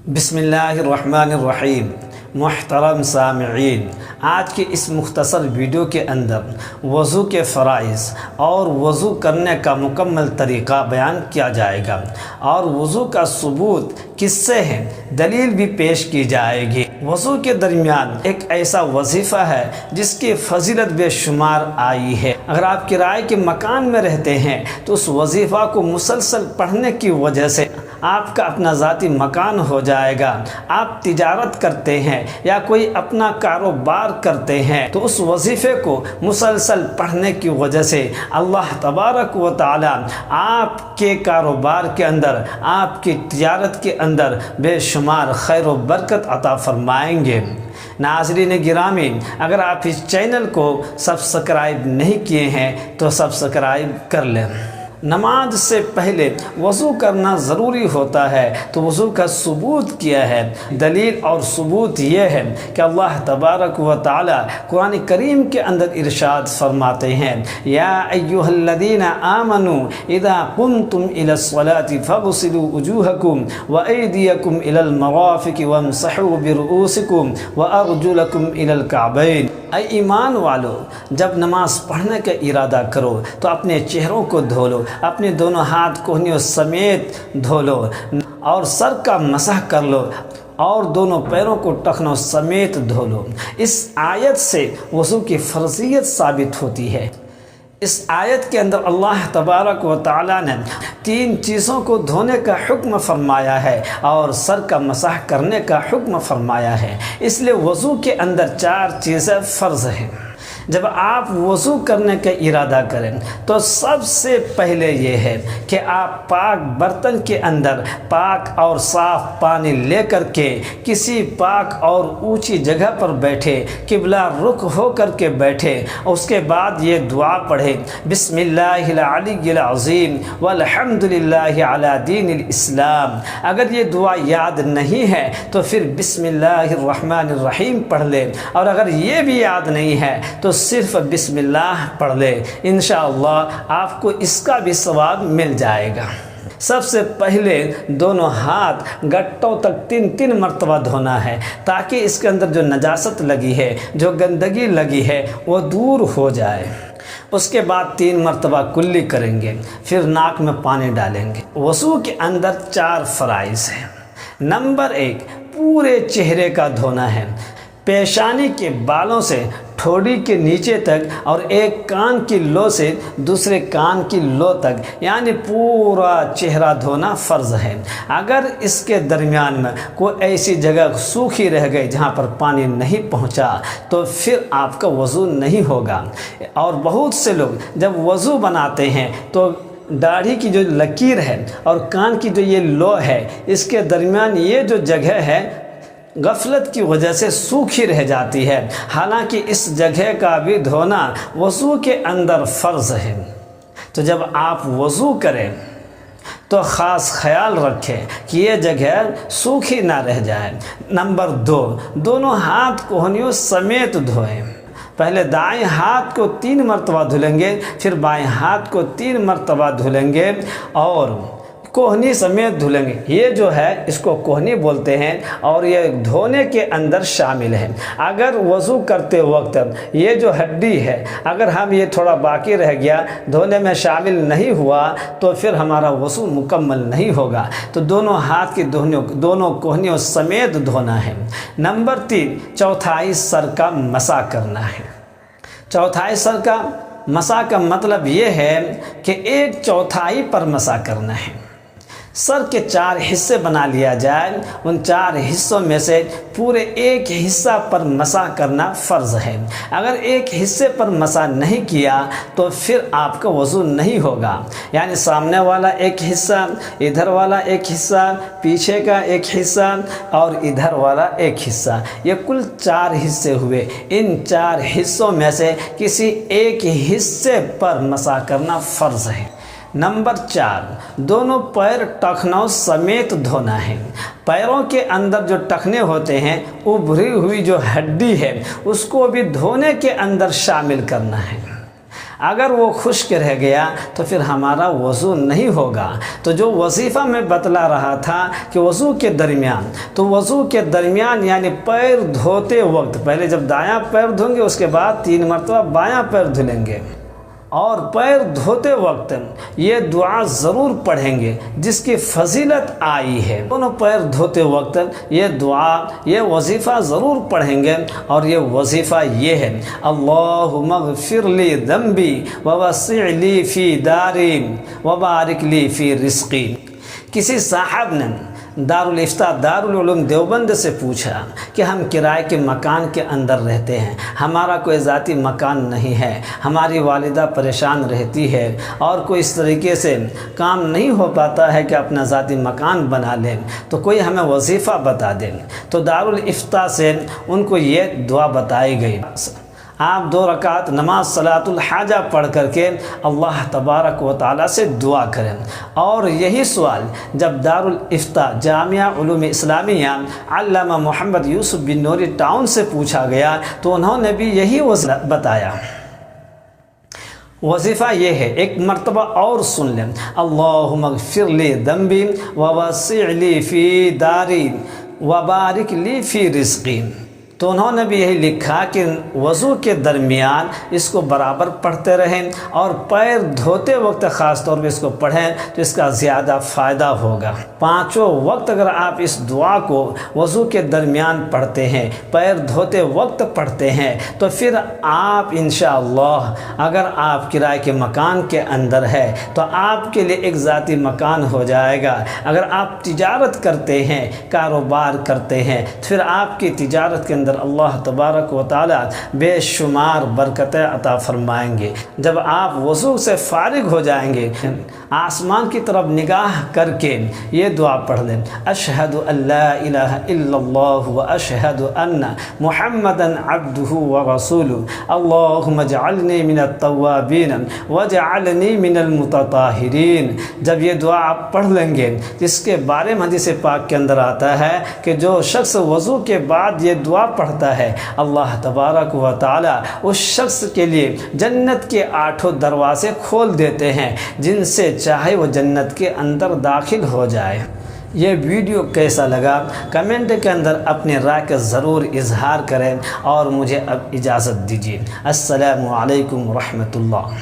بسم اللہ الرحمن الرحیم۔ محترم سامعین، آج کے اس مختصر ویڈیو کے اندر وضو کے فرائض اور وضو کرنے کا مکمل طریقہ بیان کیا جائے گا، اور وضو کا ثبوت کس سے ہے دلیل بھی پیش کی جائے گی۔ وضو کے درمیان ایک ایسا وظیفہ ہے جس کی فضیلت بے شمار آئی ہے۔ اگر آپ کرائے کے مکان میں رہتے ہیں تو اس وظیفہ کو مسلسل پڑھنے کی وجہ سے آپ کا اپنا ذاتی مکان ہو جائے گا۔ آپ تجارت کرتے ہیں یا کوئی اپنا کاروبار کرتے ہیں تو اس وظیفے کو مسلسل پڑھنے کی وجہ سے اللہ تبارک و تعالی آپ کے کاروبار کے اندر، آپ کی تجارت کے اندر بے شمار خیر و برکت عطا فرمائیں گے۔ ناظرین گرامی، اگر آپ اس چینل کو سبسکرائب نہیں کیے ہیں تو سبسکرائب کر لیں۔ نماز سے پہلے وضو کرنا ضروری ہوتا ہے تو وضو کا ثبوت کیا ہے؟ دلیل اور ثبوت یہ ہے کہ اللہ تبارک و تعالی قرآن کریم کے اندر ارشاد فرماتے ہیں، یا ایھا الذین آمنوا اذا قمتم الی الصلاۃ فاغسلوا وجوہکم وایدیکم الی المرافق وامسحوا برؤوسکم وارجلکم الی الکعبین۔ اے ایمان والو، جب نماز پڑھنے کا ارادہ کرو تو اپنے چہروں کو دھو لو، اپنے دونوں ہاتھ کوہنیوں سمیت دھو لو اور سر کا مسح کر لو اور دونوں پیروں کو ٹخنوں سمیت دھو لو۔ اس آیت سے وضو کی فرضیت ثابت ہوتی ہے۔ اس آیت کے اندر اللہ تبارک و تعالیٰ نے 3 چیزوں کو دھونے کا حکم فرمایا ہے اور سر کا مسح کرنے کا حکم فرمایا ہے، اس لیے وضو کے اندر 4 چیزیں فرض ہیں۔ جب آپ وضو کرنے کا ارادہ کریں تو سب سے پہلے یہ ہے کہ آپ پاک برتن کے اندر پاک اور صاف پانی لے کر کے کسی پاک اور اونچی جگہ پر بیٹھے، قبلہ رخ ہو کر کے بیٹھے، اور اس کے بعد یہ دعا پڑھے، بسم اللہ العلی العظیم والحمد للہ علی دین الاسلام۔ اگر یہ دعا یاد نہیں ہے تو پھر بسم اللہ الرحمن الرحیم پڑھ لے، اور اگر یہ بھی یاد نہیں ہے تو صرف بسم اللہ پڑھ لے، انشاءاللہ آپ کو اس کا بھی ثواب مل جائے گا۔ سب سے پہلے دونوں ہاتھ گٹوں تک 3 مرتبہ دھونا ہے تاکہ اس کے اندر جو نجاست لگی ہے، جو گندگی لگی ہے وہ دور ہو جائے۔ اس کے بعد 3 مرتبہ کلی کریں گے، پھر ناک میں پانی ڈالیں گے۔ وضو کے اندر 4 فرائض ہیں۔ نمبر 1، پورے چہرے کا دھونا ہے، پیشانی کے بالوں سے ٹھوڑی کے نیچے تک، اور ایک کان کی لو سے دوسرے کان کی لو تک، یعنی پورا چہرہ دھونا فرض ہے۔ اگر اس کے درمیان میں کوئی ایسی جگہ سوکھی رہ گئی جہاں پر پانی نہیں پہنچا تو پھر آپ کا وضو نہیں ہوگا۔ اور بہت سے لوگ جب وضو بناتے ہیں تو داڑھی کی جو لکیر ہے اور کان کی جو یہ لو ہے، اس کے درمیان یہ جو جگہ ہے غفلت کی وجہ سے سوکھی رہ جاتی ہے، حالانکہ اس جگہ کا بھی دھونا وضو کے اندر فرض ہے۔ تو جب آپ وضو کریں تو خاص خیال رکھیں کہ یہ جگہ سوکھی نہ رہ جائے۔ نمبر 2، دونوں ہاتھ کوہنیوں سمیت دھوئیں۔ پہلے دائیں ہاتھ کو 3 مرتبہ دھلیں گے، پھر بائیں ہاتھ کو 3 مرتبہ دھلیں گے اور کوہنی سمیت دھلیں گے۔ یہ جو ہے اس کو کوہنی بولتے ہیں اور یہ دھونے کے اندر شامل ہے۔ اگر وضو کرتے وقت یہ جو ہڈی ہے، اگر ہم یہ تھوڑا باقی رہ گیا، دھونے میں شامل نہیں ہوا تو پھر ہمارا وضو مکمل نہیں ہوگا۔ تو دونوں ہاتھ کی دونوں کوہنیوں سمیت دھونا ہے۔ نمبر 3، چوتھائی سر کا مسح کرنا ہے۔ چوتھائی سر کا مسح کا مطلب یہ ہے کہ 1/4 پر مسح کرنا ہے۔ سر کے 4 حصے بنا لیا جائے، ان 4 حصوں میں سے پورے 1 حصہ پر مسح کرنا فرض ہے۔ اگر 1 حصے پر مسح نہیں کیا تو پھر آپ کا وضو نہیں ہوگا، یعنی سامنے والا 1 حصہ، ادھر والا 1 حصہ، پیچھے کا 1 حصہ اور ادھر والا 1 حصہ، یہ کل 4 حصے ہوئے۔ ان 4 حصوں میں سے کسی 1 حصے پر مسح کرنا فرض ہے۔ نمبر 4، دونوں پیر ٹخنوں سمیت دھونا ہے۔ پیروں کے اندر جو ٹخنے ہوتے ہیں، ابھری ہوئی جو ہڈی ہے اس کو بھی دھونے کے اندر شامل کرنا ہے۔ اگر وہ خشک رہ گیا تو پھر ہمارا وضو نہیں ہوگا۔ تو جو وظیفہ میں بتلا رہا تھا کہ وضو کے درمیان، تو وضو کے درمیان یعنی پیر دھوتے وقت پہلے جب دایاں پیر دھویں گے اس کے بعد 3 مرتبہ بایاں پیر دھلیں گے، اور پیر دھوتے وقت یہ دعا ضرور پڑھیں گے جس کی فضیلت آئی ہے۔ دونوں پیر دھوتے وقت یہ دعا، یہ وظیفہ ضرور پڑھیں گے، اور یہ وظیفہ یہ ہے: اللہم اغفر لی ذنبی ووسع لی فی داری وبارک لی فی رزقی۔ کسی صاحب نے دارالفتاء دارالعلوم دیوبند سے پوچھا کہ ہم کرائے کے مکان کے اندر رہتے ہیں، ہمارا کوئی ذاتی مکان نہیں ہے، ہماری والدہ پریشان رہتی ہے اور کوئی اس طریقے سے کام نہیں ہو پاتا ہے کہ اپنا ذاتی مکان بنا لیں، تو کوئی ہمیں وظیفہ بتا دیں۔ تو دارالفتاء سے ان کو یہ دعا بتائی گئی۔ آپ 2 رکعت نماز صلاۃ الحاجہ پڑھ کر کے اللہ تبارک و تعالیٰ سے دعا کریں، اور یہی سوال جب دارالفتاء جامعہ علوم اسلامیہ علامہ محمد یوسف بن نوری ٹاؤن سے پوچھا گیا تو انہوں نے بھی یہی وظیفہ بتایا۔ وظیفہ یہ ہے، ایک مرتبہ اور سن لیں: اللہم اغفر لی ذنبی ووسع لی فی داری وبارک لی فی رزقی۔ تو انہوں نے بھی یہی لکھا کہ وضو کے درمیان اس کو برابر پڑھتے رہیں، اور پیر دھوتے وقت خاص طور پہ اس کو پڑھیں تو اس کا زیادہ فائدہ ہوگا۔ 5 وقت اگر آپ اس دعا کو وضو کے درمیان پڑھتے ہیں، پیر دھوتے وقت پڑھتے ہیں، تو پھر آپ انشاءاللہ اگر آپ کرائے کے مکان کے اندر ہے تو آپ کے لیے ایک ذاتی مکان ہو جائے گا۔ اگر آپ تجارت کرتے ہیں، کاروبار کرتے ہیں، تو پھر آپ کی تجارت کے اندر اللہ تبارک و تعالی بے شمار برکتیں عطا فرمائیں گے۔ جب آپ وضو سے فارغ ہو جائیں گے، آسمان کی طرف نگاہ کر کے یہ دعا پڑھ لیں: اشہد ان لا الہ الا اللہ واشہد ان محمدا عبدہ ورسولہ اللہم اجعلنی من التوابین واجعلنی من المتطہرین۔ جب یہ دعا آپ پڑھ لیں گے، جس کے بارے میں حدیث پاک کے اندر آتا ہے کہ جو شخص وضو کے بعد یہ دعا پڑھتا ہے، اللہ تبارک و تعالی اس شخص کے لیے جنت کے 8 دروازے کھول دیتے ہیں، جن سے چاہے وہ جنت کے اندر داخل ہو جائے۔ یہ ویڈیو کیسا لگا کمنٹ کے اندر اپنے رائے کا ضرور اظہار کریں، اور مجھے اب اجازت دیجیے۔ السلام علیکم ورحمۃ اللہ۔